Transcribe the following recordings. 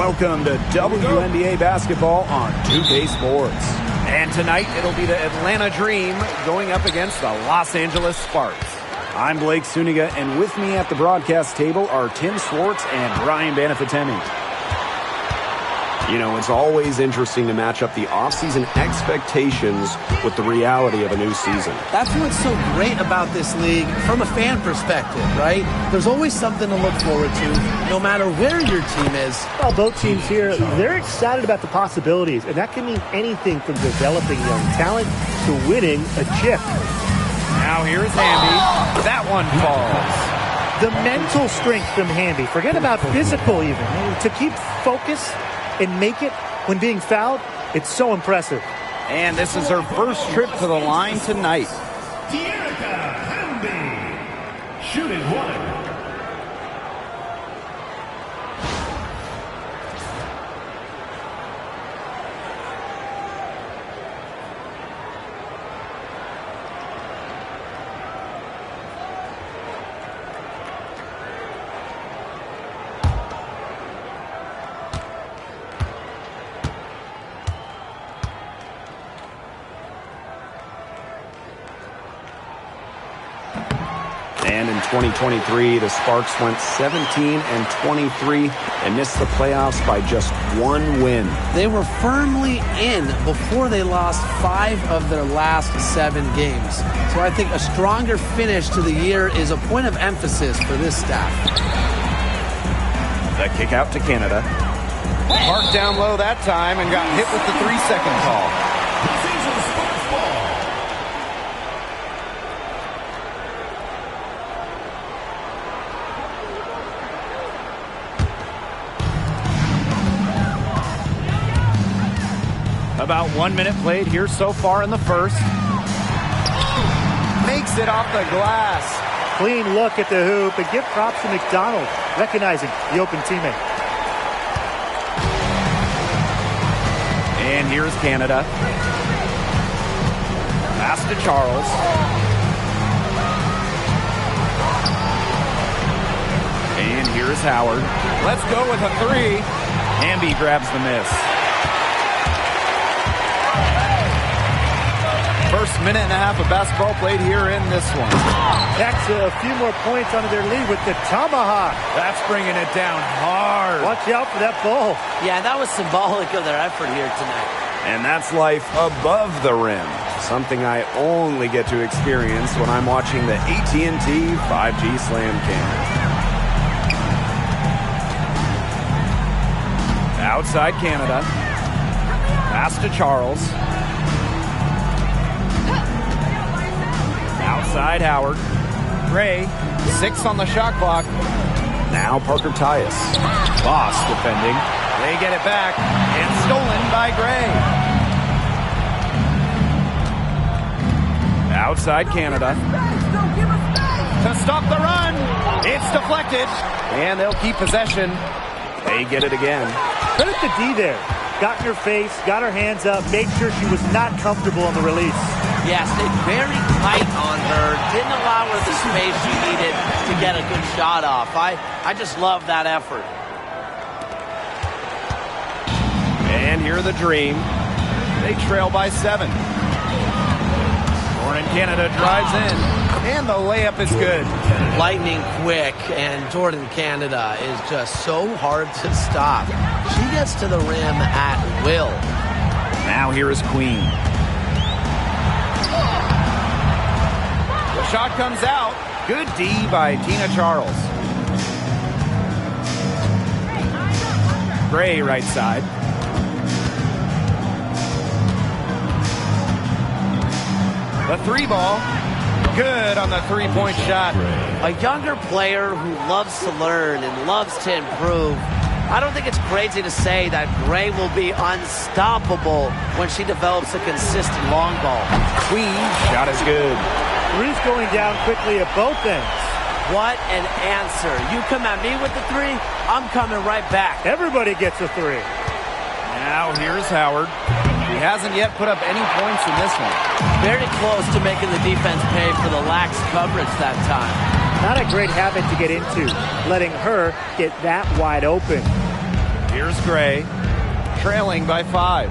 Welcome to WNBA basketball on 2K Sports. And tonight it'll be the Atlanta Dream going up against the Los Angeles Sparks. I'm Blake Suniga, and with me at the broadcast table are Tim Swartz and Brian Banafitemi. You know, it's always interesting to match up the offseason expectations with the reality of a new season. That's what's so great about this league from a fan perspective, right? There's always something to look forward to, no matter where your team is. Well, both teams here, they're excited about the possibilities, and that can mean anything from developing young talent to winning a chip. Now here's Hamby. That one falls. The mental strength from Hamby, forget about physical even, to keep focus and make it when being fouled, it's so impressive. And this is her first trip to the line tonight. Hamby, shooting one. And in 2023, the Sparks went 17-23 and missed the playoffs by just one win. They were firmly in before they lost 5 of their last 7 games. So I think a stronger finish to the year is a point of emphasis for this staff. The kick out to Canada. Parked down low that time and got hit with the 3-second call. About 1 minute played here so far in the first. Makes it off the glass. Clean look at the hoop, and give props to McDonald, recognizing the open teammate. And here's Canada. Pass to Charles. And here's Howard. Let's go with a 3. Hamby grabs the miss. First minute and a half of basketball played here in this one. That's a few more points under their lead with the tomahawk. That's bringing it down hard. Watch out for that ball. Yeah, that was symbolic of their effort here tonight. And that's life above the rim. Something I only get to experience when I'm watching the AT&T 5G Slam Cam. Outside Canada. Pass to Charles. Outside Howard. Gray, 6 on the shot clock. Now Parker Tyus. Boss defending. They get it back and stolen by Gray. Outside Canada. To stop the run. It's deflected. And they'll keep possession. They get it again. Credit the D there. Got in her face, got her hands up, made sure she was not comfortable on the release. Yeah, stayed very tight on her. Didn't allow her the space she needed to get a good shot off. I just love that effort. And here the Dream. They trail by 7. Jordan Canada drives in. And the layup is good. Lightning quick, and Jordan Canada is just so hard to stop. She gets to the rim at will. Now here is Queen. The shot comes out. Good D by Tina Charles. Gray right side. The 3 ball. Good on the 3-point shot. A younger player who loves to learn and loves to improve. I don't think it's crazy to say that Gray will be unstoppable when she develops a consistent long ball. Queen, shot is good. Three's going down quickly at both ends. What an answer. You come at me with the 3, I'm coming right back. Everybody gets a 3. Now here's Howard. He hasn't yet put up any points in this one. Very close to making the defense pay for the lax coverage that time. Not a great habit to get into, letting her get that wide open. Here's Gray, trailing by 5.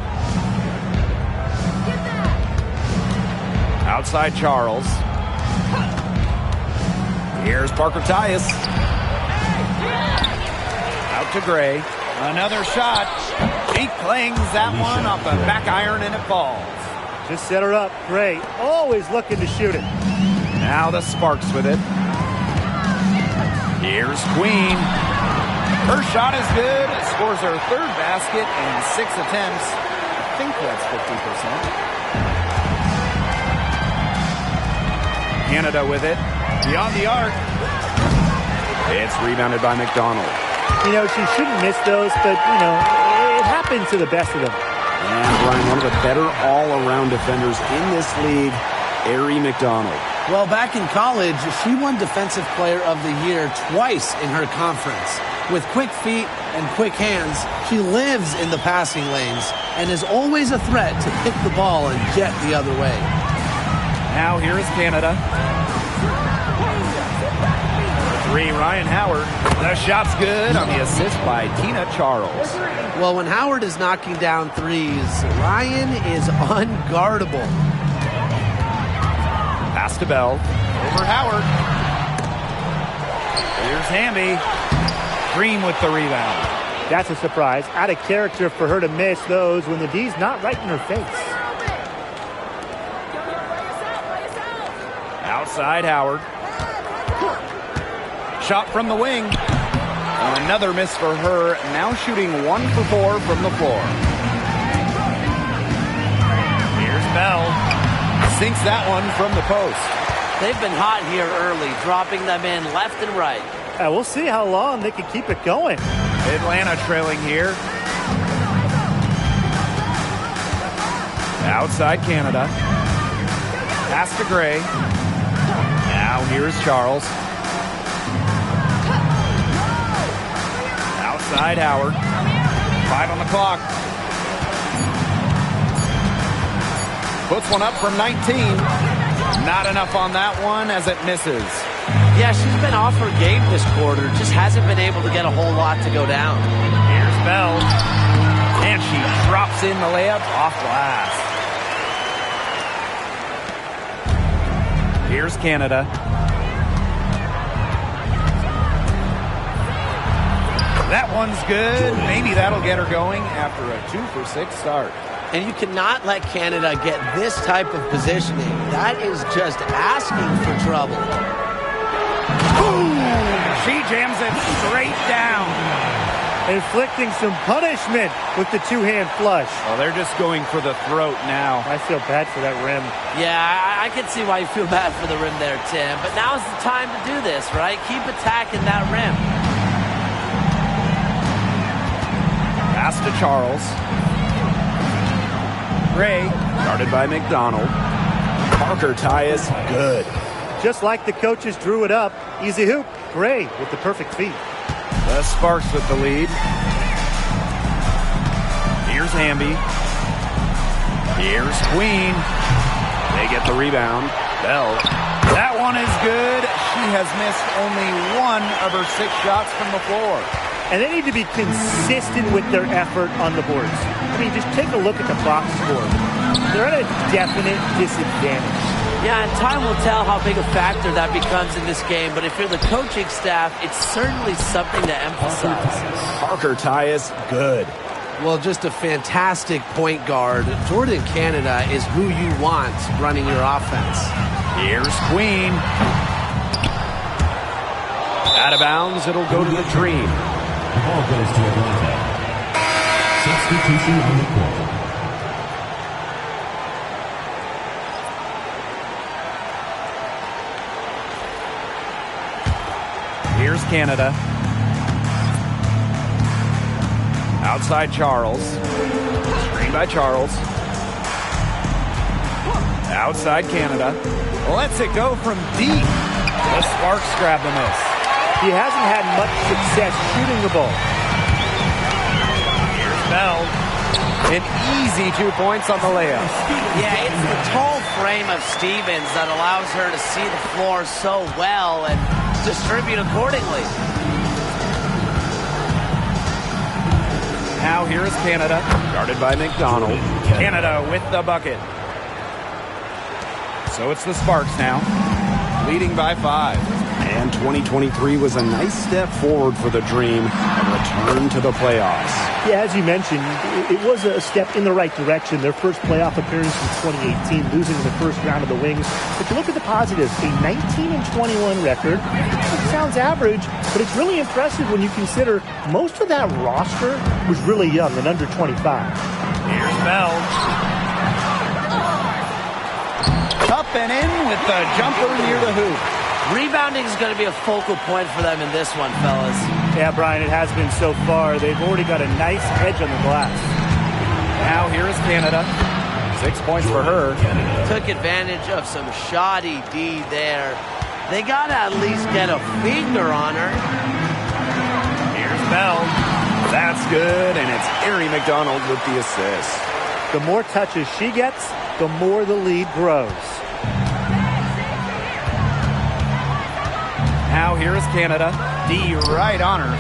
Outside Charles. Here's Parker Tyus. Out to Gray. Another shot. She clings that one off the back iron and it falls. Just set her up. Gray, always looking to shoot it. Now the Sparks with it. Here's Queen. Her shot is good. Scores her 3rd basket in 6 attempts. I think that's 50%. Canada with it. Beyond the arc. It's rebounded by McDonald. You know, she shouldn't miss those, but, you know, it happens to the best of them. And Brian, one of the better all-around defenders in this league, Arie McDonald. Well, back in college, she won Defensive Player of the Year twice in her conference. With quick feet and quick hands, she lives in the passing lanes and is always a threat to pick the ball and get the other way. Now here is Canada. 3, Ryan Howard. The shot's good on the assist by Tina Charles. Well, when Howard is knocking down threes, Ryan is unguardable. Pass to Bell. Over Howard. Here's Hamby. Green with the rebound. That's a surprise. Out of character for her to miss those when the D's not right in her face. Outside Howard. Shot from the wing. Another miss for her. Now shooting 1 for 4 from the floor. Here's Bell. Sinks that one from the post. They've been hot here early, dropping them in left and right. We'll see how long they can keep it going. Atlanta trailing here. Outside Canada. Pass to Gray. Now here's Charles. Outside Howard. 5 on the clock. Puts one up from 19. Not enough on that one as it misses. Yeah, she's been off her game this quarter. Just hasn't been able to get a whole lot to go down. Here's Bell. And she drops in the layup off glass. Here's Canada. That one's good. Maybe that'll get her going after a 2 for 6 start. And you cannot let Canada get this type of positioning. That is just asking for trouble. Boom! She jams it straight down. Inflicting some punishment with the 2-hand flush. Well, they're just going for the throat now. I feel bad for that rim. Yeah, I can see why you feel bad for the rim there, Tim. But now's the time to do this, right? Keep attacking that rim. Pass to Charles. Gray. Guarded by McDonald. Parker Tyus, good. Just like the coaches drew it up. Easy hoop. Gray with the perfect feet. The Sparks with the lead. Here's Hamby. Here's Queen. They get the rebound. Bell. That one is good. She has missed only 1 of her 6 shots from the floor. And they need to be consistent with their effort on the boards. I mean, just take a look at the box score. They're at a definite disadvantage. Yeah, and time will tell how big a factor that becomes in this game. But if you're the coaching staff, it's certainly something to emphasize. Parker Tyus, good. Well, just a fantastic point guard. Jordan Canada is who you want running your offense. Here's Queen. Out of bounds, it'll go to the Dream. Ball goes to Atlanta. Substitution on the court. Here's Canada. Outside Charles. Screen by Charles. Outside Canada. Lets it go from deep. The Sparks grab the miss. He hasn't had much success shooting the ball. Here's Bell. An easy 2 points on the layup. Yeah, it's the tall frame of Stevens that allows her to see the floor so well and distribute accordingly. Now here is Canada, guarded by McDonald. Canada with the bucket. So it's the Sparks now, leading by 5. And 2023 was a nice step forward for the Dream and return to the playoffs. Yeah, as you mentioned, it was a step in the right direction. Their first playoff appearance in 2018, losing in the first round of the Wings. But you look at the positives, a 19-21 record. It sounds average, but it's really impressive when you consider most of that roster was really young and under 25. Here's Bell. Up and in with the jumper near the hoop. Rebounding is going to be a focal point for them in this one, fellas. Yeah, Brian, it has been so far. They've already got a nice edge on the glass. Now here is Canada. 6 points for her. Took advantage of some shoddy D there. They got to at least get a finger on her. Here's Bell. That's good, and it's Ari McDonald with the assist. The more touches she gets, the more the lead grows. Now here is Canada. D right on her.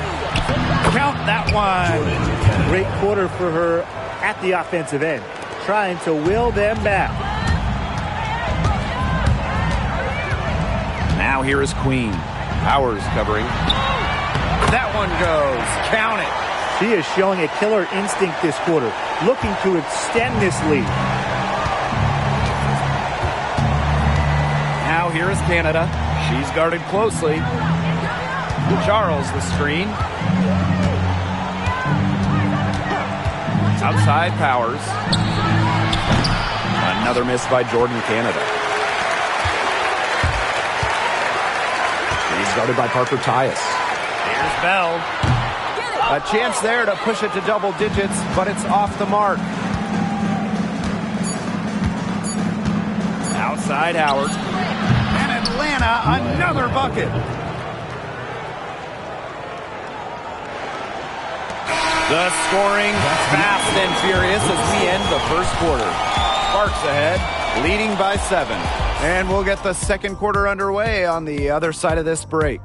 Count that one. Great quarter for her at the offensive end, trying to will them back. Now here is Queen. Powers covering. That one goes. Count it. She is showing a killer instinct this quarter, looking to extend this lead. Now here is Canada. She's guarded closely. Charles the screen. Outside Powers. Another miss by Jordan Canada. He's guarded by Parker Tyus. Here's Bell. A chance there to push it to double digits, but it's off the mark. Outside Howard. And Atlanta, another bucket. The scoring fast and furious as we end the first quarter. Sparks ahead, leading by 7. And we'll get the second quarter underway on the other side of this break.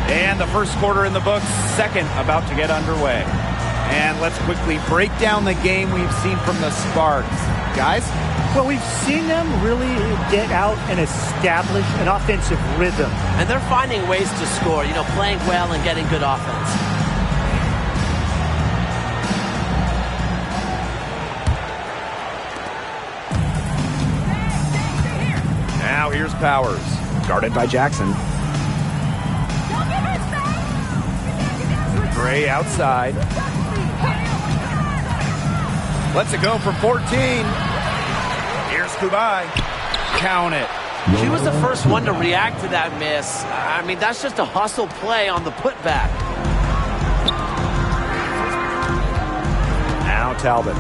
And the first quarter in the books, second about to get underway. And let's quickly break down the game we've seen from the Sparks. Guys? Well, we've seen them really get out and establish an offensive rhythm. And they're finding ways to score, playing well and getting good offense. Now here's Powers. Guarded by Jackson. Gray outside. Lets it go from 14. Here's Kubai. Count it. She was the first one to react to that miss. I mean, that's just a hustle play on the putback. Now Talbot.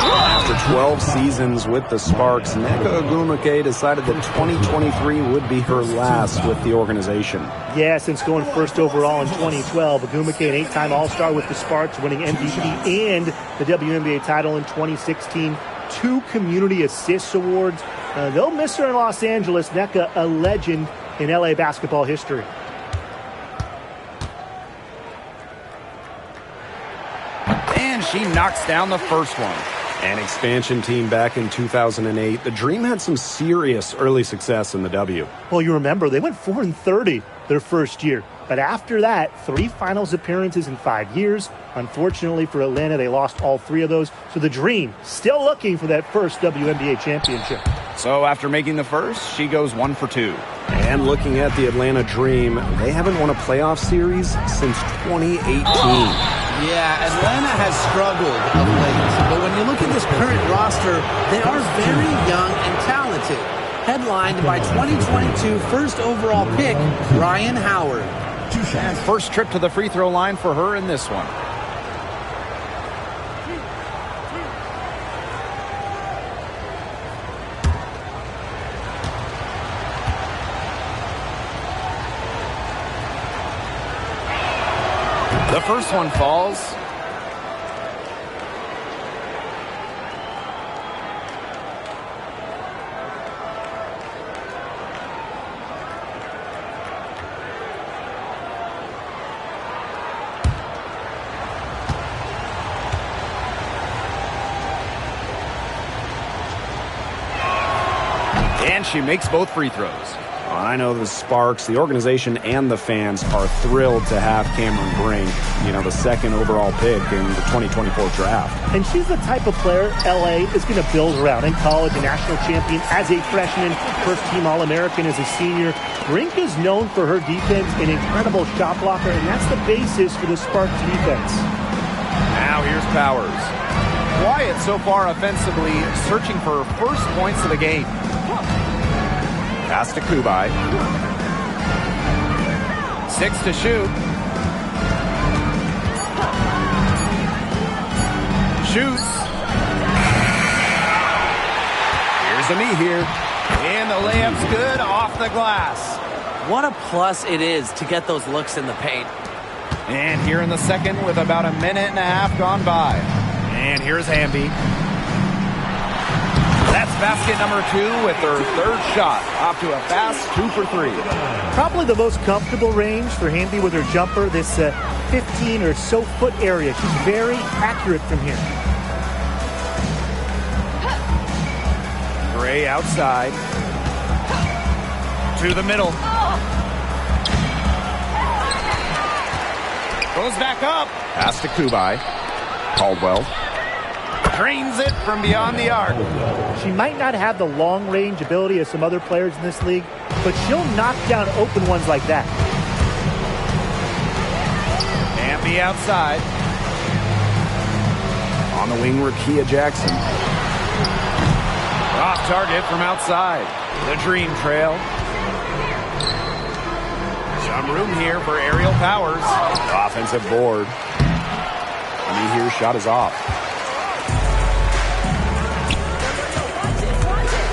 After 12 seasons with the Sparks, Nneka Ogwumike decided that 2023 would be her last with the organization. Yeah, since going first overall in 2012, Ogwumike, an 8-time All-Star with the Sparks, winning MVP and the WNBA title in 2016, 2 Community Assists Awards. They'll miss her in Los Angeles. Nneka, a legend in LA basketball history. And she knocks down the first one. An expansion team back in 2008. The Dream had some serious early success in the W. Well, you remember, they went 4-30 their first year. But after that, 3 finals appearances in 5 years. Unfortunately for Atlanta, they lost all 3 of those. So the Dream still looking for that first WNBA championship. So after making the first, she goes 1 for 2. And looking at the Atlanta Dream, they haven't won a playoff series since 2018. Yeah, Atlanta has struggled of late. But when you look at this current roster, they are very young and talented. Headlined by 2022 first overall pick, Ryan Howard. And first trip to the free throw line for her in this one. The first one falls. And she makes both free throws. I know the Sparks, the organization, and the fans are thrilled to have Cameron Brink, the second overall pick in the 2024 draft. And she's the type of player LA is going to build around. In college, a national champion as a freshman, first-team All-American as a senior. Brink is known for her defense, an incredible shot blocker, and that's the basis for the Sparks defense. Now here's Powers. Quiet so far offensively, searching for her first points of the game. Pass to Kubai. 6 to shoot. Shoots. Here's a knee here. And the layup's good off the glass. What a plus it is to get those looks in the paint. And here in the second with about a minute and a half gone by. And here's Hamby. That's basket number 2 with her third shot. Off to a fast 2 for 3. Probably the most comfortable range for Hamby with her jumper, this 15 or so foot area. She's very accurate from here. Gray outside. To the middle. Goes back up. Pass to Kubai. Caldwell. Drains it from beyond the arc. She might not have the long-range ability of some other players in this league, but she'll knock down open ones like that. Hamby outside. On the wing, Rakia Jackson. Off target from outside. The dream trail. Some room here for aerial Powers. Offensive board. Here, shot is off.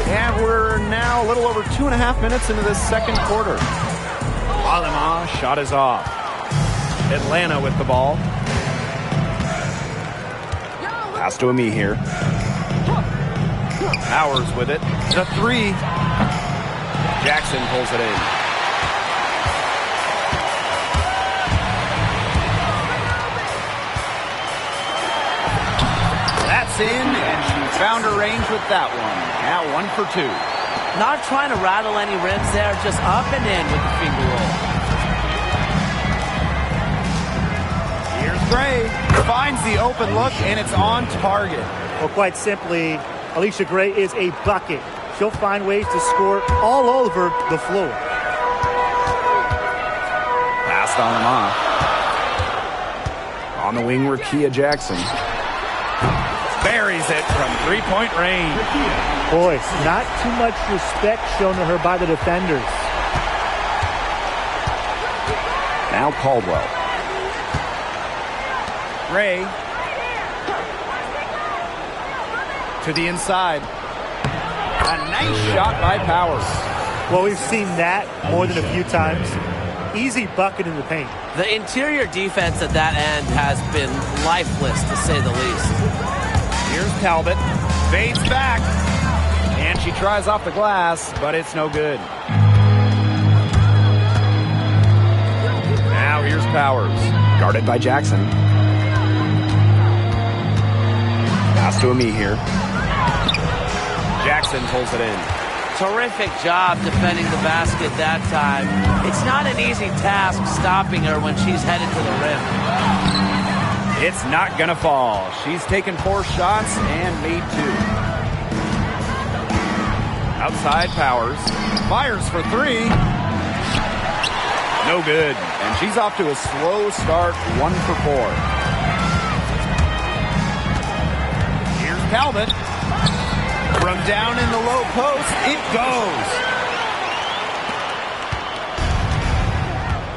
And we're now a little over 2.5 minutes into this second quarter. Alema, shot is off. Atlanta with the ball. Pass to Ami here. Powers with it. The 3. Jackson pulls it in. That's in, and she found her range with that one. Now 1 for 2. Not trying to rattle any rims there, just up and in with the finger roll. Here's Gray. Finds the open look, and it's on target. Well, quite simply, Alicia Gray is a bucket. She'll find ways to score all over the floor. Passed on them off. On the wing, Rakia Jackson. Buries it from three-point range. Boy, not too much respect shown to her by the defenders. Now Caldwell. Gray. To the inside. A nice shot by Powers. Well, we've seen that more than a few times. Easy bucket in the paint. The interior defense at that end has been lifeless, to say the least. Here's Talbot. Fades back. And she tries off the glass, but it's no good. Now here's Powers. Guarded by Jackson. Pass to Ami here. Jackson pulls it in. Terrific job defending the basket that time. It's not an easy task stopping her when she's headed to the rim. It's not going to fall. She's taken 4 shots and made 2. Outside Powers. Fires for 3. No good. And she's off to a slow start, 1 for 4. Here's Talbot. From down in the low post, it goes.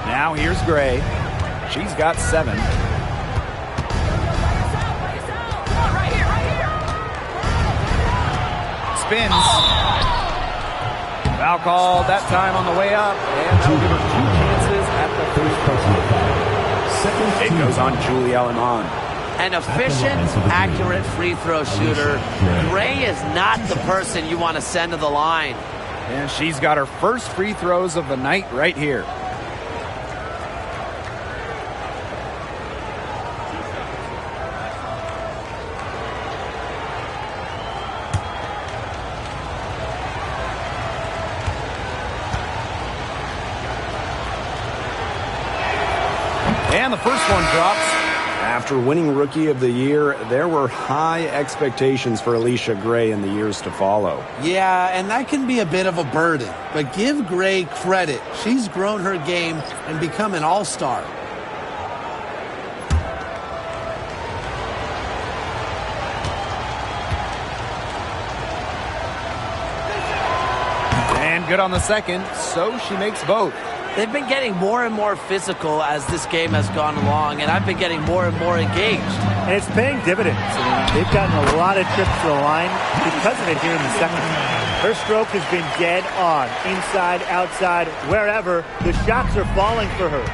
Now here's Gray. She's got 7. Spins. Foul called that time on the way up, and that'll give her 2 chances at the free throw. It goes on Julie Aleman. An efficient, accurate free throw shooter. Gray is not the person you want to send to the line. And she's got her first free throws of the night right here. And the first one drops. After winning Rookie of the Year, there were high expectations for Alicia Gray in the years to follow. Yeah, and that can be a bit of a burden. But give Gray credit. She's grown her game and become an all-star. And good on the second, so she makes both. They've been getting more and more physical as this game has gone along, and I've been getting more and more engaged. And it's paying dividends. They've gotten a lot of trips to the line because of it here in the second. Her stroke has been dead on. Inside, outside, wherever. The shots are falling for her.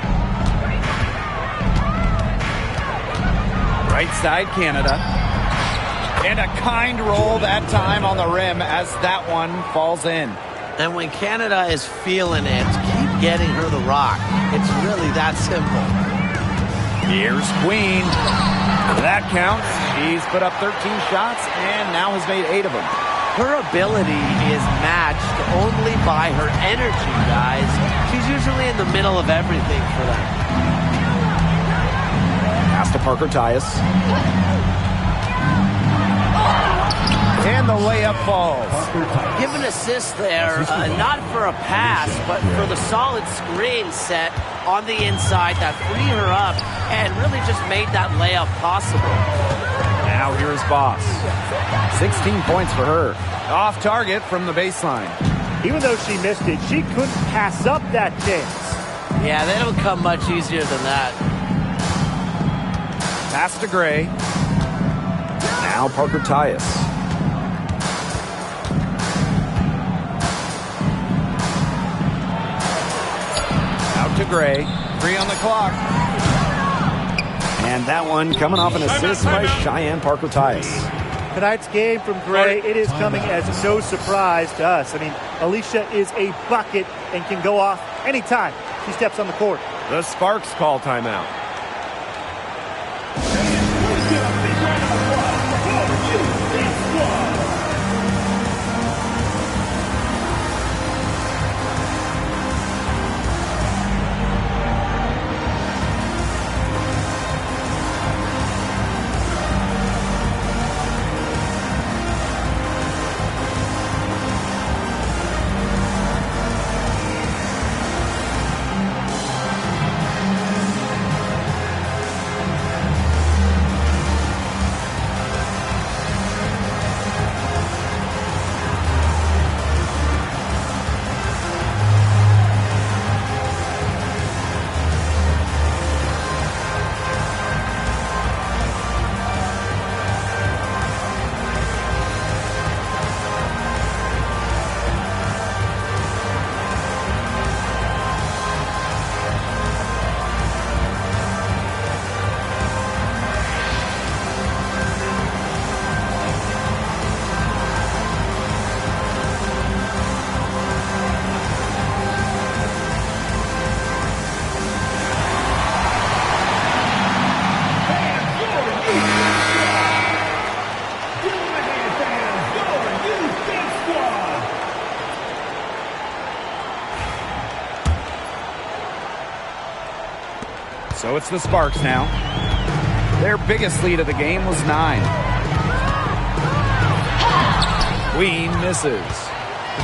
Right side, Canada. And a kind roll that time on the rim as that one falls in. And when Canada is feeling it, keep getting her the rock. It's really that simple. Here's Queen. That counts. She's put up 13 shots and now has made 8 of them. Her ability is matched only by her energy, guys. She's usually in the middle of everything for them. Pass to Parker Tyus. And the layup falls. Give an assist there, not for a pass, but for the solid screen set on the inside that freed her up and really just made that layup possible. Now here's Boss. 16 points for her. Off target from the baseline. Even though she missed it, she couldn't pass up that chance. Yeah, they don't come much easier than that. Pass to Gray. Now Parker Tyus. To Gray. 3 on the clock. And that one coming off an assist by Cheyenne Parker Tyus. Tonight's game from Gray, it is coming as no surprise to us. I mean, Alicia is a bucket and can go off anytime she steps on the court. The Sparks call timeout. So it's the Sparks now. Their biggest lead of the game was 9. Queen misses.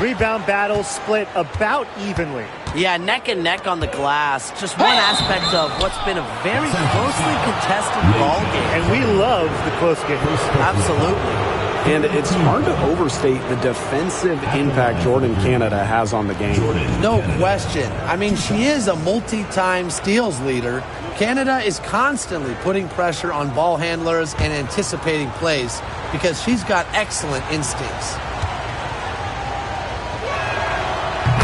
Rebound battle split about evenly. Yeah, neck and neck on the glass. Just one aspect of what's been a very closely contested ball game. And we love the close games. Absolutely. And it's hard to overstate the defensive impact Jordan Canada has on the game. No question. I mean, she is a multi-time steals leader. Canada is constantly putting pressure on ball handlers and anticipating plays because she's got excellent instincts.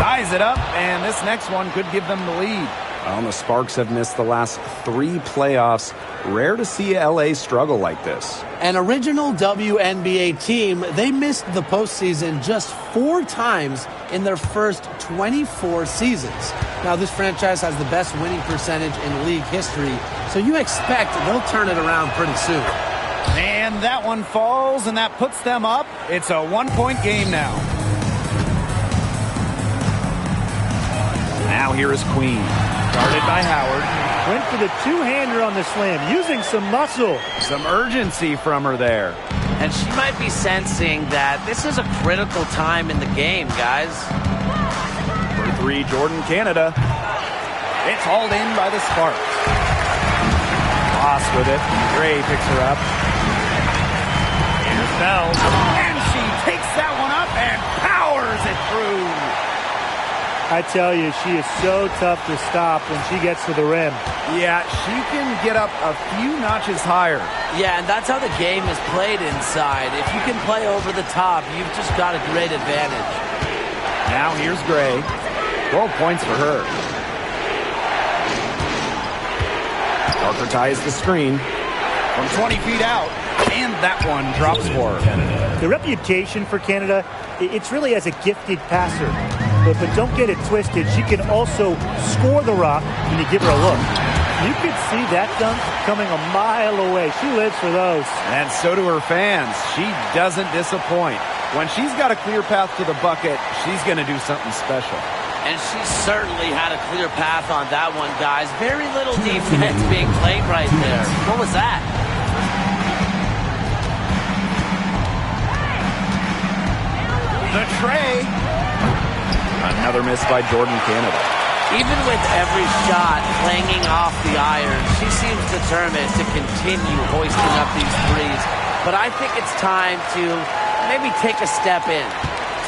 Ties it up, and this next one could give them the lead. Well, the Sparks have missed the last 3 playoffs. Rare to see LA struggle like this. An original WNBA team, they missed the postseason just 4 times in their first 24 seasons. Now, this franchise has the best winning percentage in league history, so you expect they'll turn it around pretty soon. And that one falls, and that puts them up. It's a 1-point game now. Now here is Queen. Guarded by Howard. Went for the two-hander on the slam, using some muscle. Some urgency from her there. And she might be sensing that this is a critical time in the game, guys. For 3, Jordan, Canada. It's hauled in by the Sparks. Loss with it. Gray picks her up. Here's Bell. And she takes that one up and powers it through. I tell you, she is so tough to stop when she gets to the rim. Yeah, she can get up a few notches higher. Yeah, and that's how the game is played inside. If you can play over the top, you've just got a great advantage. Now here's Gray. 12 points for her. Parker ties the screen. From 20 feet out, and that one drops for her. The reputation for Canada, it's really as a gifted passer. But don't get it twisted. She can also score the rock when you give her a look. You could see that dunk coming a mile away. She lives for those. And so do her fans. She doesn't disappoint. When she's got a clear path to the bucket, she's going to do something special. And she certainly had a clear path on that one, guys. Very little defense being played right there. What was that? The tray. Another miss by Jordan, Canada. Even with every shot clanging off the iron, she seems determined to continue hoisting up these threes. But I think it's time to maybe take a step in.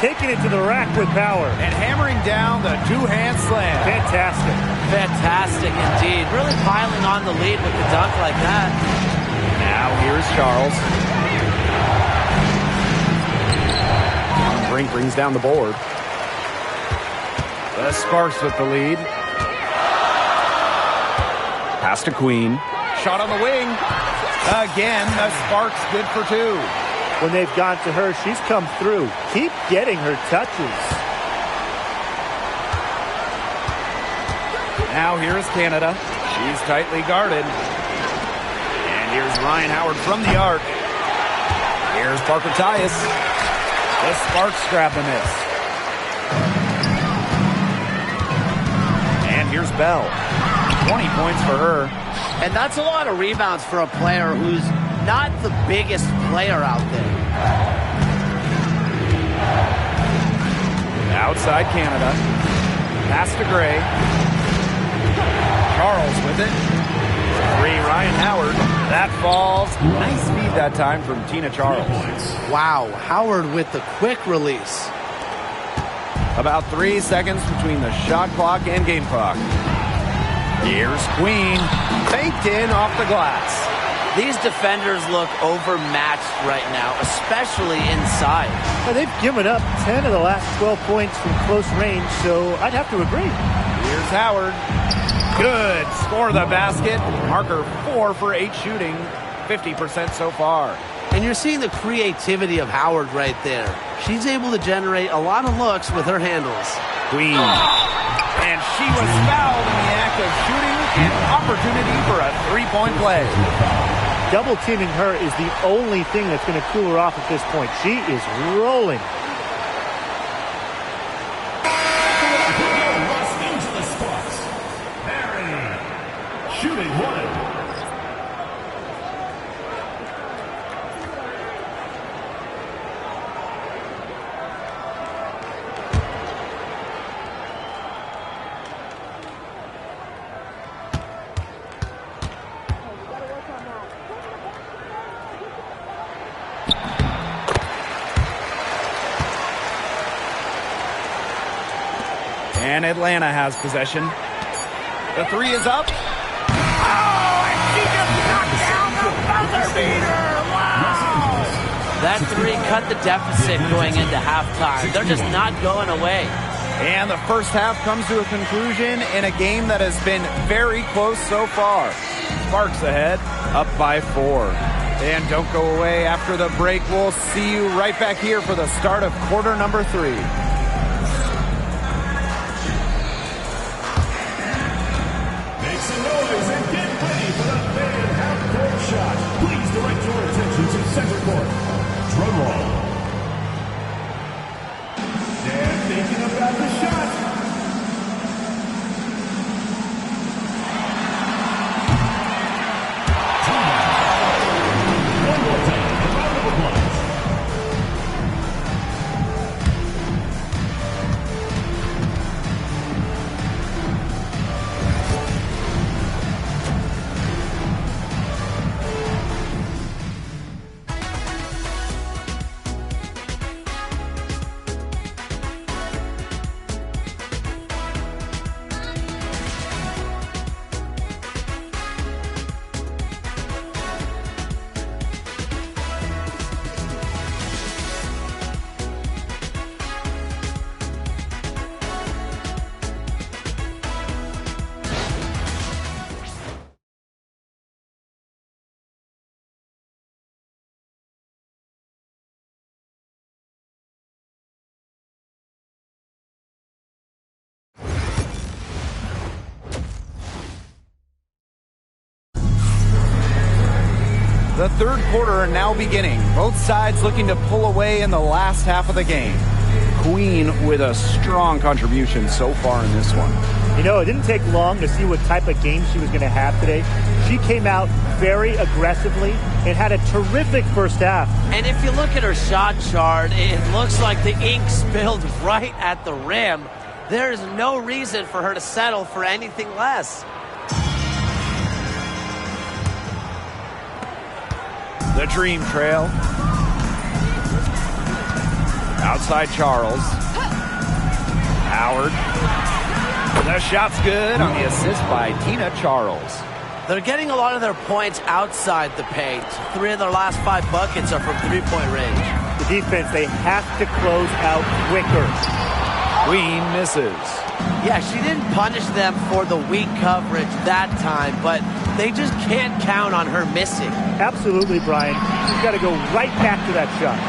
Taking it to the rack with power. And hammering down the two-hand slam. Fantastic. Fantastic indeed. Really piling on the lead with the dunk like that. Now here's Charles. Brink brings down the board. The Sparks with the lead. Pass to Queen. Shot on the wing. Again, the Sparks good for 2. When they've gone to her, she's come through. Keep getting her touches. Now here's Canada. She's tightly guarded. And here's Ryan Howard from the arc. Here's Parker Tyus. The Sparks grab the miss. Here's Bell. 20 points for her. And that's a lot of rebounds for a player who's not the biggest player out there. Outside Canada. Pass to Gray. Charles with it. 3, Ryan Howard. That falls. Nice speed that time from Tina Charles. Wow, Howard with the quick release. About 3 seconds between the shot clock and game clock. Here's Queen. Faked in off the glass. These defenders look overmatched right now, especially inside. Well, they've given up 10 of the last 12 points from close range, so I'd have to agree. Here's Howard. Good. Score the basket. Marker 4 for 8 shooting. 50% so far. And you're seeing the creativity of Howard right there. She's able to generate a lot of looks with her handles. Queen. And she was fouled in the act of shooting, an opportunity for a 3-point play. Double teaming her is the only thing that's going to cool her off at this point. She is rolling. Los Angeles Sparks. Barry. Shooting 1. And Atlanta has possession. The 3 is up. Oh, and she just knocked down the buzzer beater. Wow. That 3 cut the deficit going into halftime. They're just not going away. And the first half comes to a conclusion in a game that has been very close so far. Sparks ahead, up by 4. And don't go away after the break. We'll see you right back here for the start of quarter number 3. Make some noise and get ready for the big half-court shot. Please direct your attention to center court. Drum roll. And thinking about the shot. One more time. A round of applause. The third quarter now beginning. Both sides looking to pull away in the last half of the game. Queen with a strong contribution so far in this one. You know, it didn't take long to see what type of game she was going to have today. She came out very aggressively and had a terrific first half. And if you look at her shot chart, it looks like the ink spilled right at the rim. There is no reason for her to settle for anything less. The dream trail. Outside Charles. Howard. The shot's good on the assist by Tina Charles. They're getting a lot of their points outside the paint. 3 of their last 5 buckets are from three-point range. The defense, they have to close out quicker. Queen misses. Yeah, she didn't punish them for the weak coverage that time, but they just can't count on her missing. Absolutely, Brian. She's got to go right back to that shot.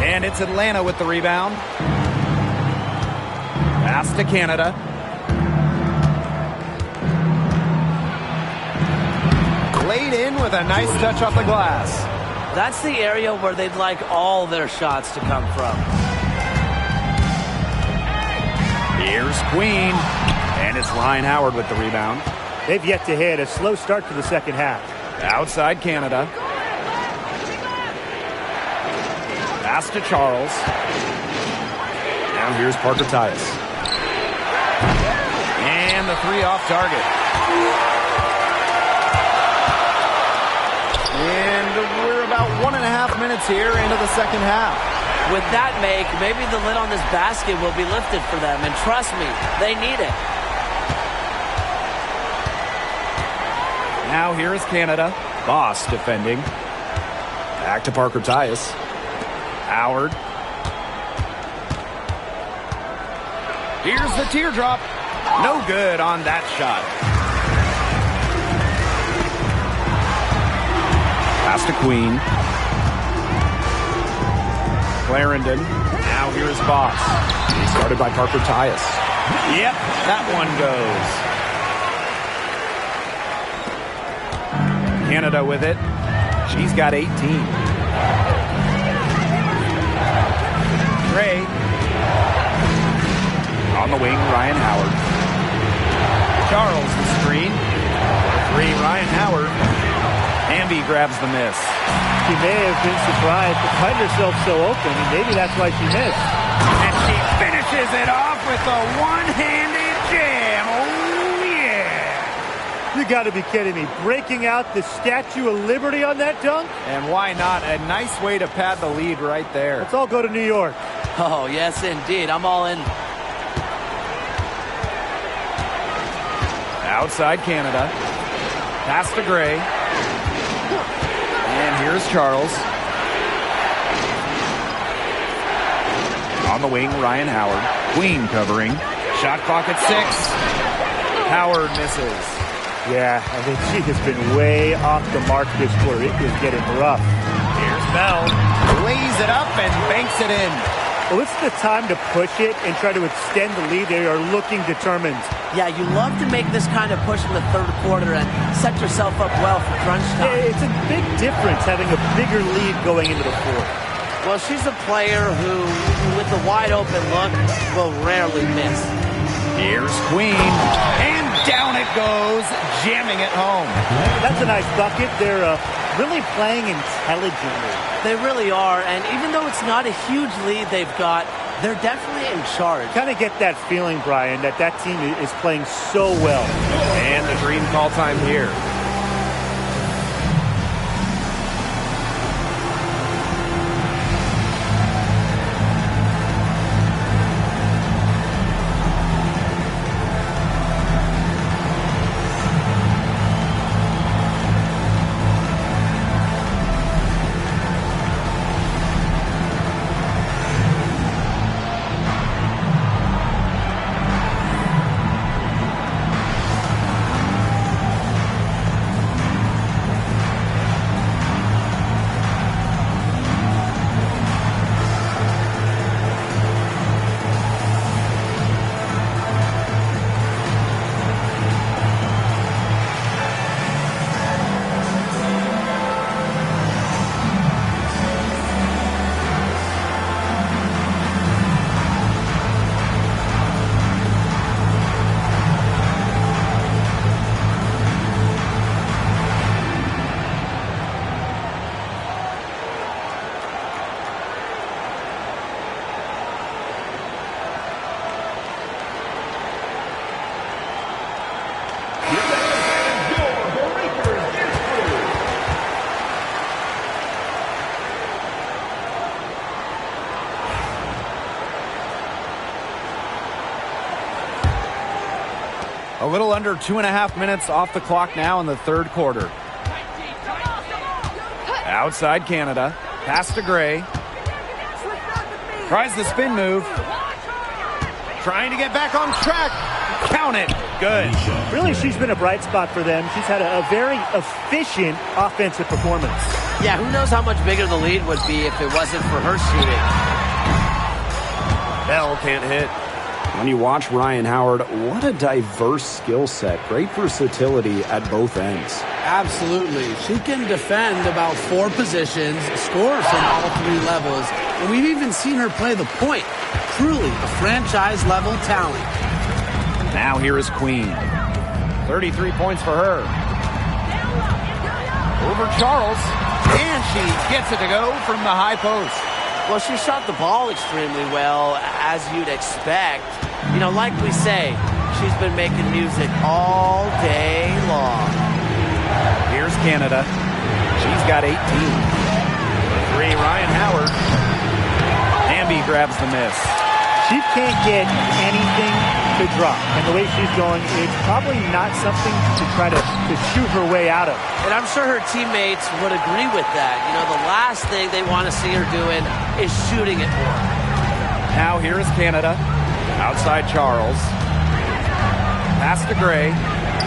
And it's Atlanta with the rebound. Pass to Canada. Laid in with a nice touch off the glass. That's the area where they'd like all their shots to come from. Here's Queen. And it's Ryan Howard with the rebound. They've yet to hit. A slow start to the second half. Outside Canada. Pass to Charles. Now here's Parker Tyus. And the 3 off target. And we're about 1.5 minutes here into the second half. With that make, maybe the lid on this basket will be lifted for them. And trust me, they need it. Now here is Canada. Boss defending. Back to Parker Tyus. Howard. Here's the teardrop. No good on that shot. Pass to Queen. Clarendon. Now here's Boss. He's started by Parker Tyus. Yep, that one goes. Canada with it. She's got 18. Gray. On the wing, Ryan Howard. Charles the screen. 3, Ryan Howard. Hamby grabs the miss. She may have been surprised to find herself so open, and maybe that's why she missed. And she finishes it off with a one-handed jam. Oh, yeah. You got to be kidding me. Breaking out the Statue of Liberty on that dunk? And why not? A nice way to pad the lead right there. Let's all go to New York. Oh, yes, indeed. I'm all in. Outside Canada. Pass to Gray. And here's Charles. On the wing, Ryan Howard. Queen covering. Shot clock at 6. Howard misses. Yeah, I think she has been way off the mark this quarter. It is getting rough. Here's Bell. Lays it up and banks it in. Well, it's the time to push it and try to extend the lead. They are looking determined. Yeah, you love to make this kind of push in the third quarter and set yourself up well for crunch time. It's a big difference having a bigger lead going into the fourth. Well, she's a player who, with a wide-open look, will rarely miss. Here's Queen. And down it goes, jamming it home. That's a nice bucket. They're really playing intelligently. They really are, and even though it's not a huge lead they've got, they're definitely in charge. Kind of get that feeling, Brian, that team is playing so well. And the dream call time here. A little under 2.5 minutes off the clock now in the third quarter. Outside Canada. Pass to Gray. Tries the spin move. Trying to get back on track. Count it. Good. Really, she's been a bright spot for them. She's had a very efficient offensive performance. Yeah, who knows how much bigger the lead would be if it wasn't for her shooting. Bell can't hit. When you watch Ryan Howard, what a diverse skill set. Great versatility at both ends. Absolutely. She can defend about 4 positions, score from all 3 levels, and we've even seen her play the point. Truly a franchise-level talent. Now here is Queen. 33 points for her. Over Charles. And she gets it to go from the high post. Well, she shot the ball extremely well, as you'd expect. You know, like we say, she's been making music all day long. Here's Canada. She's got 18. For 3, Ryan Howard. Hamby grabs the miss. She can't get anything to drop. And the way she's going, it's probably not something to try to shoot her way out of. And I'm sure her teammates would agree with that. You know, the last thing they want to see her doing is shooting it more. Now here is Canada. Outside Charles. Pass to Gray.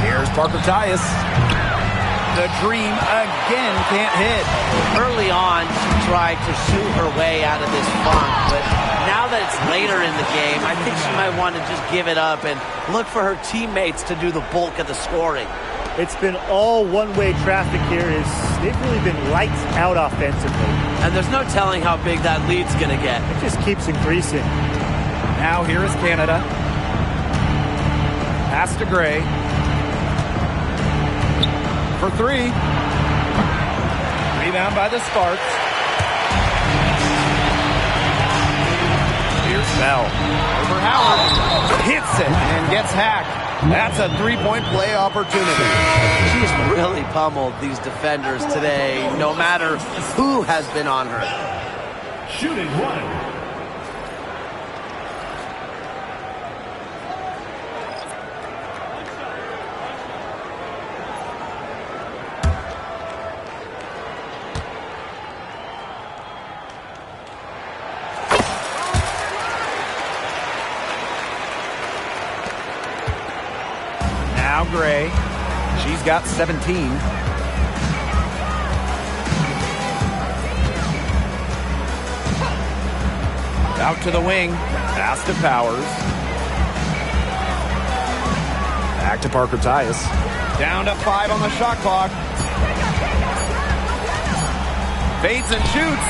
Here's Parker Tyus. The dream again can't hit. Early on, she tried to shoot her way out of this funk, but now that it's later in the game, I think she might want to just give it up and look for her teammates to do the bulk of the scoring. It's been all one-way traffic here. They've really been lights out offensively. And there's no telling how big that lead's going to get. It just keeps increasing. Now here is Canada. Pass to Gray. For 3. Rebound by the Sparks. Here's Bell. Over Howard. Hits it and gets hacked. That's a 3-point play opportunity. She's really pummeled these defenders today, no matter who has been on her. Shooting 1. Now Gray. She's got 17. Out to the wing. Pass to Powers. Back to Parker Tyus. Down to 5 on the shot clock. Fades and shoots.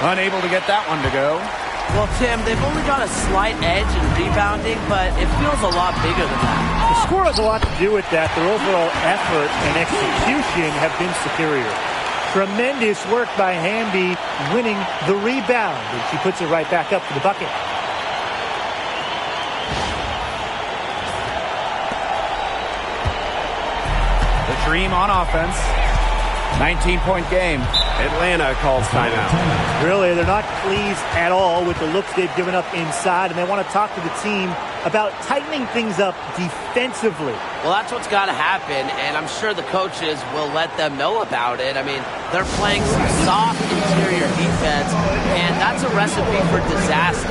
Unable to get that one to go. Well, Tim, they've only got a slight edge in rebounding, but it feels a lot bigger than that. The score has a lot to do with that. Their overall effort and execution have been superior. Tremendous work by Hamby winning the rebound, and she puts it right back up to the bucket. The Dream on offense. 19-point game. Atlanta calls timeout. Really, they're not pleased at all with the looks they've given up inside, and they want to talk to the team about tightening things up defensively. Well, that's what's got to happen, and I'm sure the coaches will let them know about it. I mean, they're playing some soft interior defense, and that's a recipe for disaster.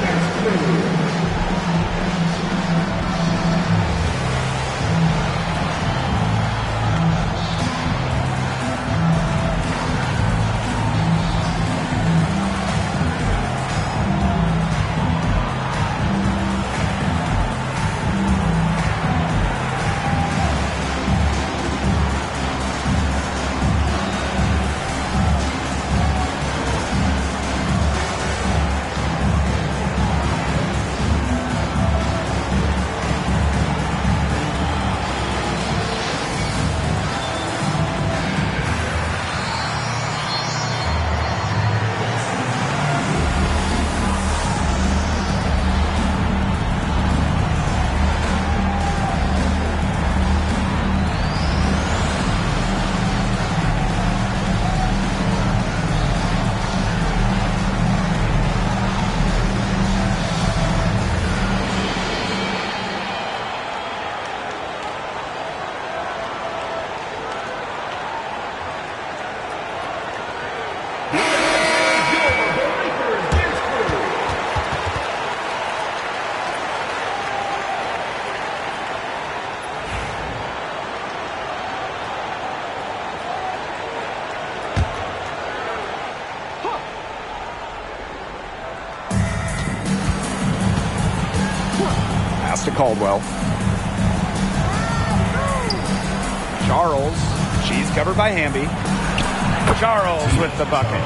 To Caldwell. Charles. She's covered by Hamby. Charles with the bucket.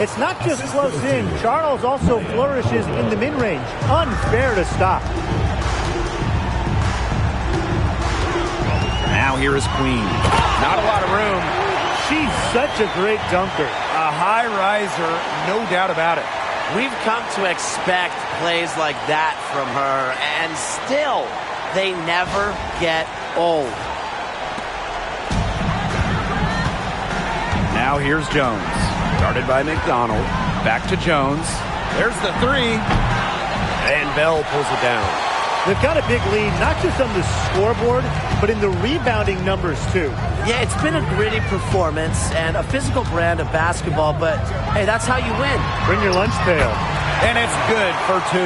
It's not just close in. Charles also flourishes in the mid-range. Unfair to stop. Now here is Queen. Not a lot of room. She's such a great dunker. A high riser, no doubt about it. We've come to expect plays like that from her, and still, they never get old. Now here's Jones. Started by McDonald. Back to Jones. There's the three. And Bell pulls it down. They've got a big lead, not just on the scoreboard, but in the rebounding numbers, too. Yeah, it's been a gritty performance and a physical brand of basketball, but, hey, that's how you win. Bring your lunch pail. And it's good for 2.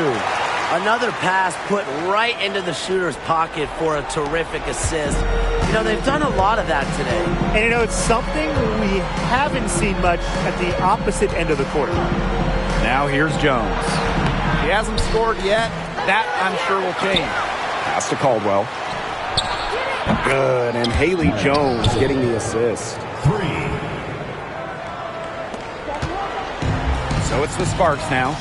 Another pass put right into the shooter's pocket for a terrific assist. You know, they've done a lot of that today. And, you know, it's something we haven't seen much at the opposite end of the court. Now here's Jones. He hasn't scored yet. That, I'm sure, will change. Pass to Caldwell. Good. And Haley Jones getting the assist. 3. So it's the Sparks now.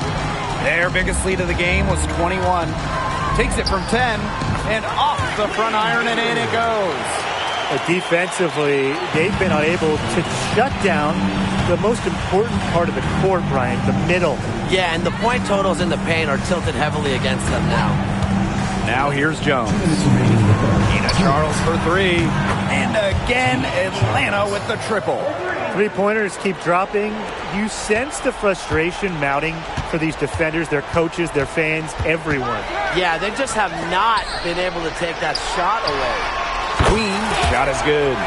Their biggest lead of the game was 21. Takes it from 10 and off the front iron, and in it goes. But defensively, they've been unable to shut down the most important part of the court, Brian, the middle. Yeah, and the point totals in the paint are tilted heavily against them now. Now here's Jones. Ina Charles for 3. And again, Atlanta with the triple. Three-pointers keep dropping. You sense the frustration mounting for these defenders, their coaches, their fans, everyone. Yeah, they just have not been able to take that shot away. Queen, shot is good.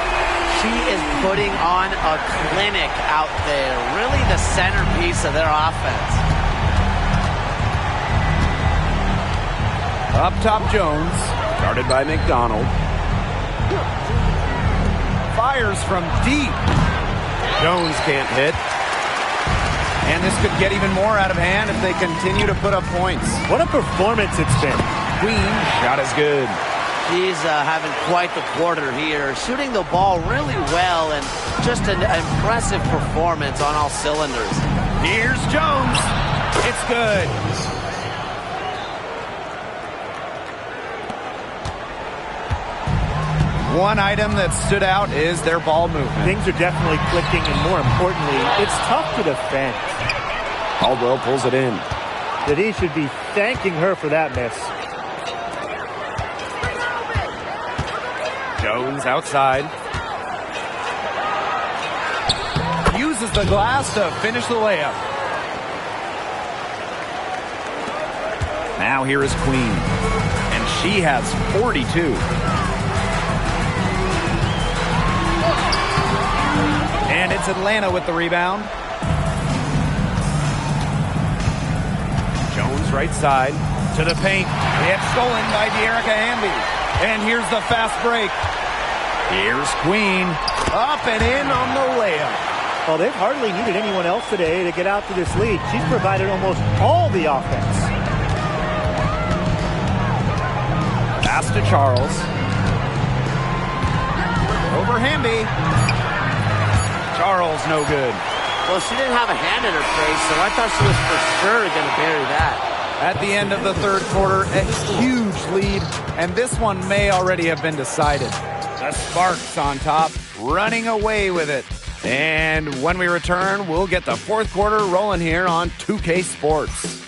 She is putting on a clinic out there. Really the centerpiece of their offense. Up top, Jones. Started by McDonald. Fires from deep. Jones can't hit. And this could get even more out of hand if they continue to put up points. What a performance it's been. Queen, shot is good. He's having quite the quarter here, shooting the ball really well, and just an impressive performance on all cylinders. Here's Jones. It's good. One item that stood out is their ball movement. Things are definitely clicking, and more importantly, it's tough to defend. Caldwell pulls it in. That he should be thanking her for that miss. Jones outside. Uses the glass to finish the layup. Now here is Queen. And she has 42. And it's Atlanta with the rebound. Jones right side to the paint. It's stolen by De'Erica Hamby. And here's the fast break. Here's Queen. Up and in on the layup. Well, they've hardly needed anyone else today to get out to this lead. She's provided almost all the offense. Pass to Charles. Over Hamby. Charles, no good. Well, she didn't have a hand in her face, so I thought she was for sure going to bury that. At the end of the third quarter, a huge lead, and this one may already have been decided. The Sparks on top, running away with it. And when we return, we'll get the fourth quarter rolling here on 2K Sports.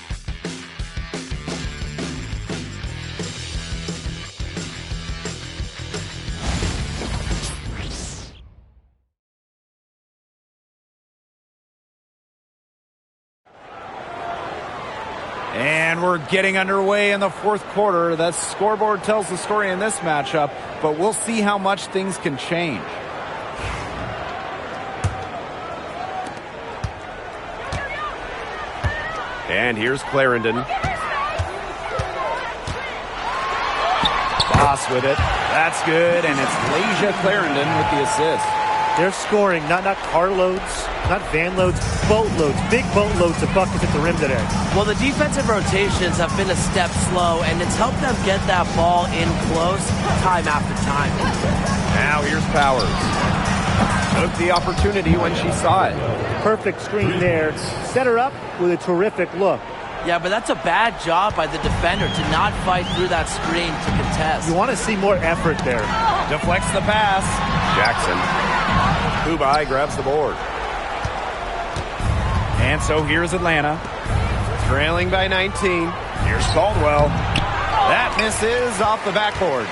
And we're getting underway in the fourth quarter. The scoreboard tells the story in this matchup, but we'll see how much things can change. And here's Clarendon. Boss with it. That's good, and it's Lasia Clarendon with the assist. They're scoring, not carloads, not van loads, boatloads, big boatloads of buckets at the rim today. Well, the defensive rotations have been a step slow, and it's helped them get that ball in close time after time. Now here's Powers. Took the opportunity when she saw it. Perfect screen there. Set her up with a terrific look. Yeah, but that's a bad job by the defender to not fight through that screen to contest. You want to see more effort there. Deflects the pass. Jackson. Kubai grabs the board. And so here's Atlanta. Trailing by 19. Here's Caldwell. That misses off the backboard.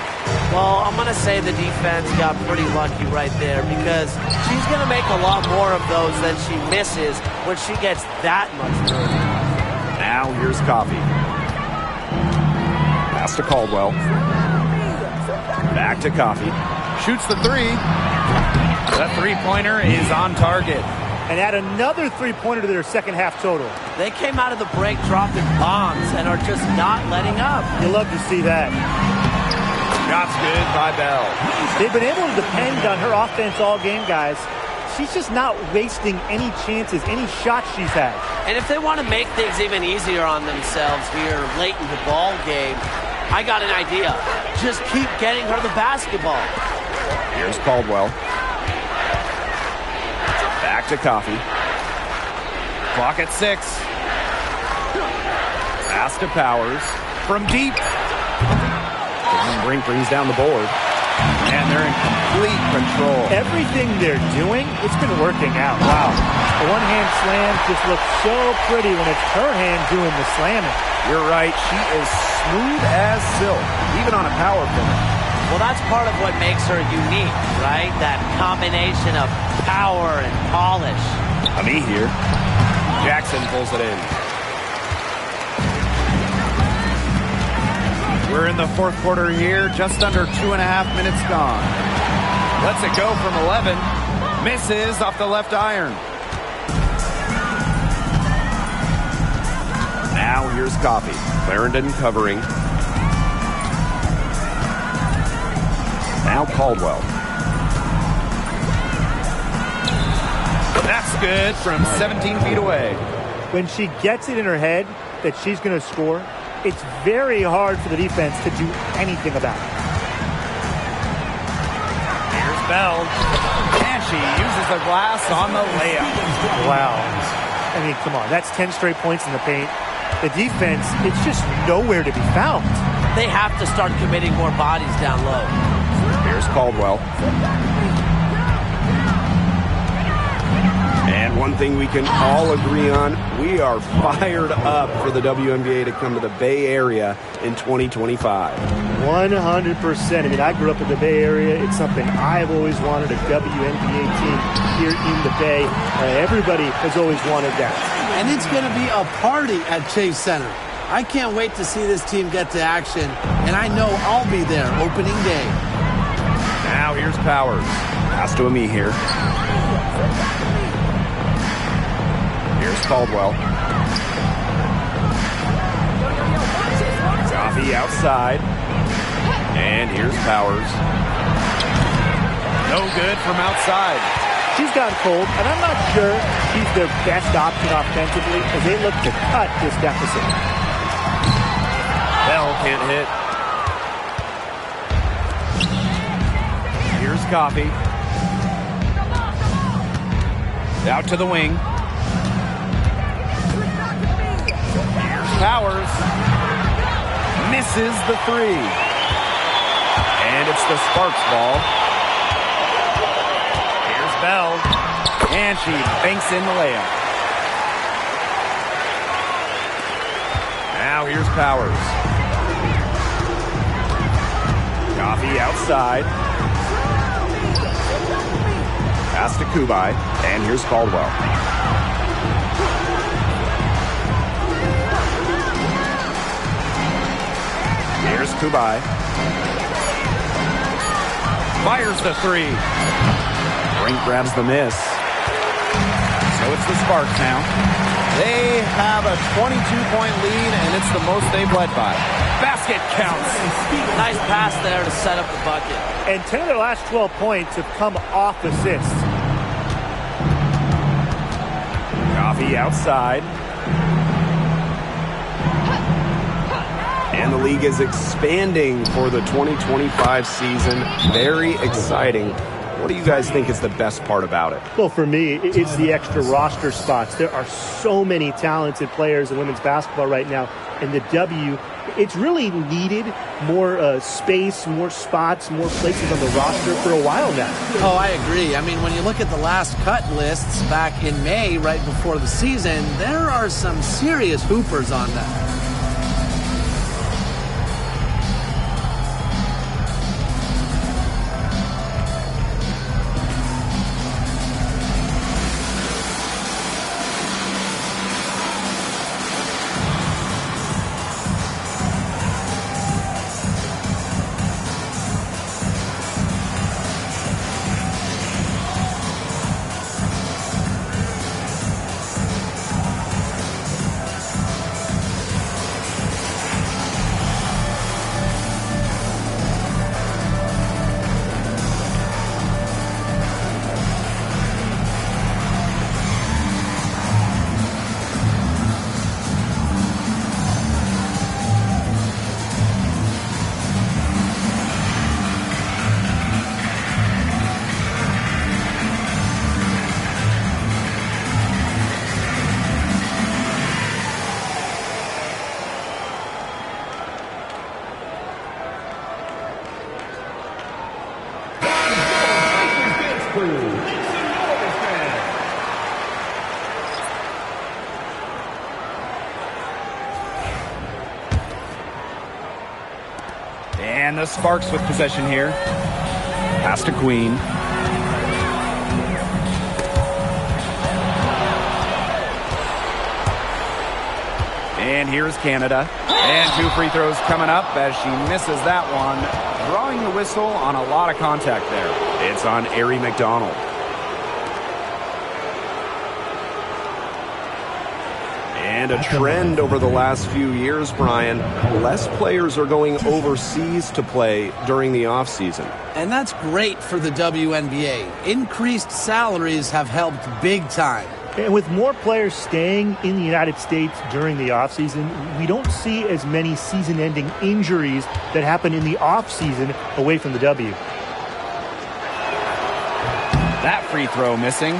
Well, I'm going to say the defense got pretty lucky right there because she's going to make a lot more of those than she misses when she gets that much dirty. Now here's Coffey. Pass to Caldwell. Back to Coffey. Shoots the three. The three-pointer is on target. And add another three-pointer to their second half total. They came out of the break dropping bombs and are just not letting up. You love to see that. Shots good by Bell. They've been able to depend on her offense all game, guys. She's just not wasting any chances, any shots she's had. And if they want to make things even easier on themselves here late in the ball game, I got an idea. Just keep getting her the basketball. Here's Caldwell. Back to Coffey. Clock at 6. Pass to Powers. From deep. Brink brings down the board. And they're in complete control. Everything they're doing, it's been working out. Wow. The one-hand slam just looks so pretty when it's her hand doing the slamming. You're right. She is smooth as silk, even on a power play. Well, that's part of what makes her unique, right? That combination of power and polish. Me here. Jackson pulls it in. We're in the fourth quarter here, just under 2.5 minutes gone. Lets it go from 11. Misses off the left iron. Now here's Coffey. Clarendon covering. Now Caldwell. That's good from 17 feet away. When she gets it in her head that she's going to score, it's very hard for the defense to do anything about it. Here's Bell. And she uses the glass on the layup. Wow. I mean, come on. That's 10 straight points in the paint. The defense, it's just nowhere to be found. They have to start committing more bodies down low. Here's Caldwell. And one thing we can all agree on, we are fired up for the WNBA to come to the Bay Area in 2025. 100%. I mean, I grew up in the Bay Area. It's something I've always wanted, a WNBA team here in the Bay. Everybody has always wanted that. And it's going to be a party at Chase Center. I can't wait to see this team get to action, and I know I'll be there opening day. Now here's Powers. Pass to Ami here. Here's Caldwell. Coffee outside. And here's Powers. No good from outside. She's gotten cold, and I'm not sure she's their best option offensively as they look to cut this deficit. Bell can't hit. Here's Coffee. Out to the wing. Here's Powers. Misses the three. And it's the Sparks ball. Here's Bell. And she banks in the layup. Now here's Powers. Coffee outside. Pass to Kubai. And here's Caldwell. Here's Kubai. Fires the three. Brink grabs the miss. So it's the Sparks now. They have a 22-point lead, and it's the most they've led by. Basket counts. Nice pass there to set up the bucket. And 10 of their last 12 points have come off assists. Coffee outside. And the league is expanding for the 2025 season. Very exciting. What do you guys think is the best part about it? Well, for me, it's the extra roster spots. There are so many talented players in women's basketball right now. And the W, it's really needed more space, more spots, more places on the roster for a while now. Oh, I agree. I mean, when you look at the last cut lists back in May, right before the season, there are some serious hoopers on that. And the Sparks with possession here. Pass to Queen. And here's Canada. And 2 free throws coming up as she misses that one. Drawing the whistle on a lot of contact there. It's on Ari McDonald. And a trend over the last few years, Brian, less players are going overseas to play during the offseason. And that's great for the WNBA. Increased salaries have helped big time. And with more players staying in the United States during the offseason, we don't see as many season-ending injuries that happen in the offseason away from the W. That free throw missing.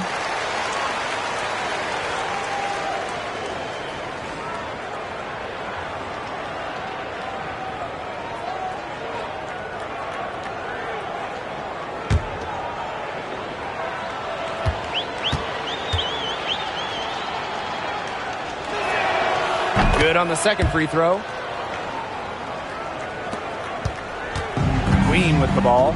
Good on the second free throw. Queen with the ball.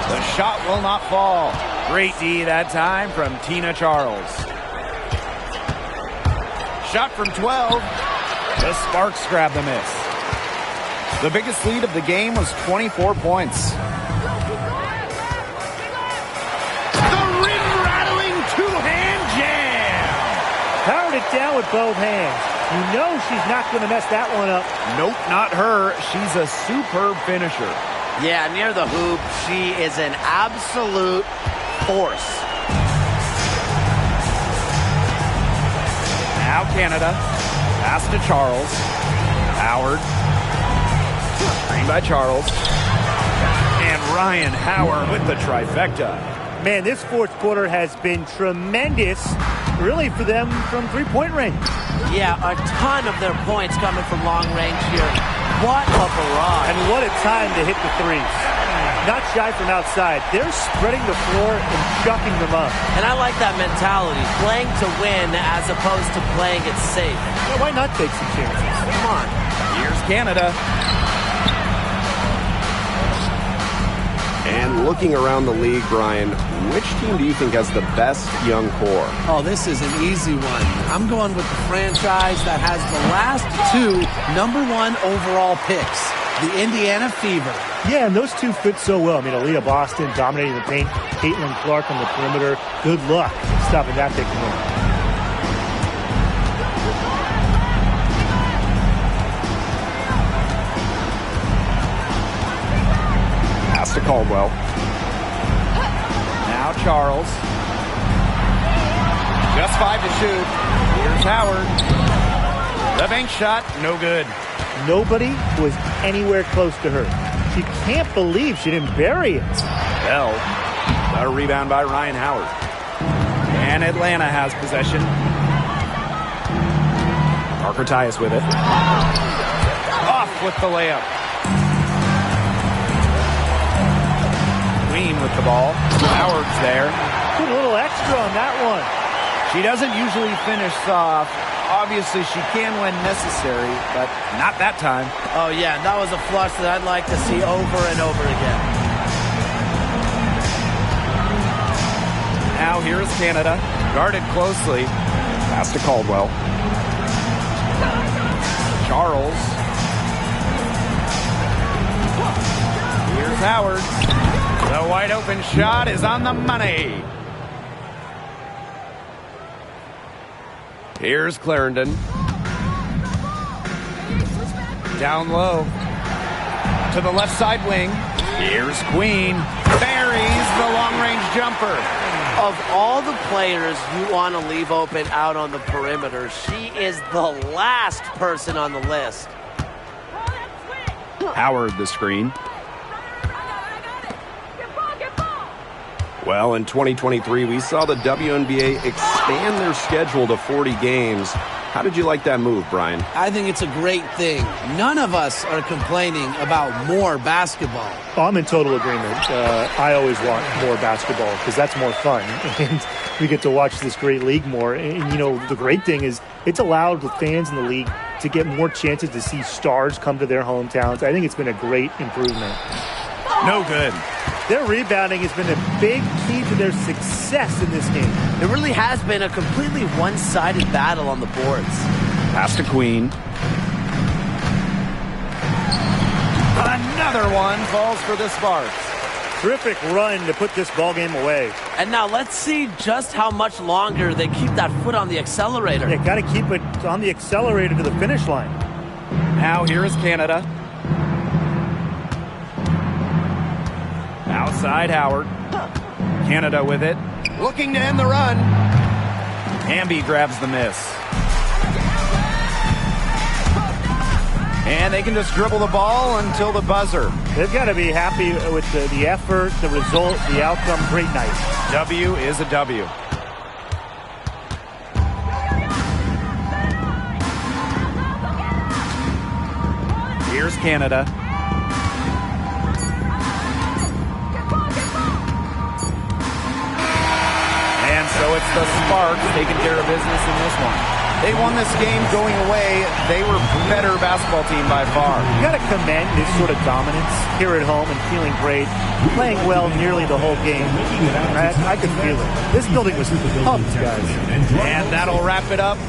The shot will not fall. Great D that time from Tina Charles. Shot from 12. The Sparks grab the miss. The biggest lead of the game was 24 points. Powered it down with both hands. You know she's not going to mess that one up. Nope, not her. She's a superb finisher. Yeah, near the hoop, she is an absolute force. Now Canada. Pass to Charles. Howard. Screen by Charles. And Ryan Howard with the trifecta. Man, this fourth quarter has been tremendous, really, for them from three-point range. Yeah, a ton of their points coming from long range here. What a barrage. And what a time to hit the threes. Not shy from outside. They're spreading the floor and chucking them up. And I like that mentality, playing to win as opposed to playing it safe. Yeah, why not take some chances? Come on. Here's Canada. And looking around the league, Brian, which team do you think has the best young core? Oh, this is an easy one. I'm going with the franchise that has the last two #1 overall picks, the Indiana Fever. Yeah, and those two fit so well. I mean, Aaliyah Boston dominating the paint, Caitlin Clark on the perimeter. Good luck stopping that big win. To Caldwell. Now Charles. Just 5 to shoot. Here's Howard. The bank shot, no good. Nobody was anywhere close to her. She can't believe she didn't bury it. Bell. A rebound by Ryan Howard. And Atlanta has possession. Parker Tyus with it. Off with the layup. Queen with the ball. Howard's there. Put a little extra on that one. She doesn't usually finish soft. Obviously, she can when necessary, but not that time. Oh, yeah, that was a flush that I'd like to see over and over again. Now here's Canada. Guarded closely. Pass to Caldwell. Charles. Here's Howard. The wide open shot is on the money. Here's Clarendon. Down low. To the left side wing. Here's Queen. Buries the long-range jumper. Of all the players you want to leave open out on the perimeter, she is the last person on the list. Howard the screen. Well, in 2023, we saw the WNBA expand their schedule to 40 games. How did you like that move, Brian? I think it's a great thing. None of us are complaining about more basketball. Oh, I'm in total agreement. I always want more basketball because that's more fun. And we get to watch this great league more. And, you know, the great thing is it's allowed the fans in the league to get more chances to see stars come to their hometowns. I think it's been a great improvement. No good. Their rebounding has been a big key to their success in this game. It really has been a completely one-sided battle on the boards. Pass to Queen. Another one falls for the Sparks. Terrific run to put this ball game away. And now let's see just how much longer they keep that foot on the accelerator. They got to keep it on the accelerator to the finish line. Now here is Canada. Outside Howard. Canada with it. Looking to end the run. Hamby grabs the miss. And they can just dribble the ball until the buzzer. They've got to be happy with the effort, the result, the outcome. Great night. W is a W. Here's Canada. And so it's the Sparks taking care of business in this one. They won this game going away. They were better basketball team by far. You got to commend this sort of dominance here at home and feeling great, playing well nearly the whole game. I could feel it. This building was pumped, guys. And that'll wrap it up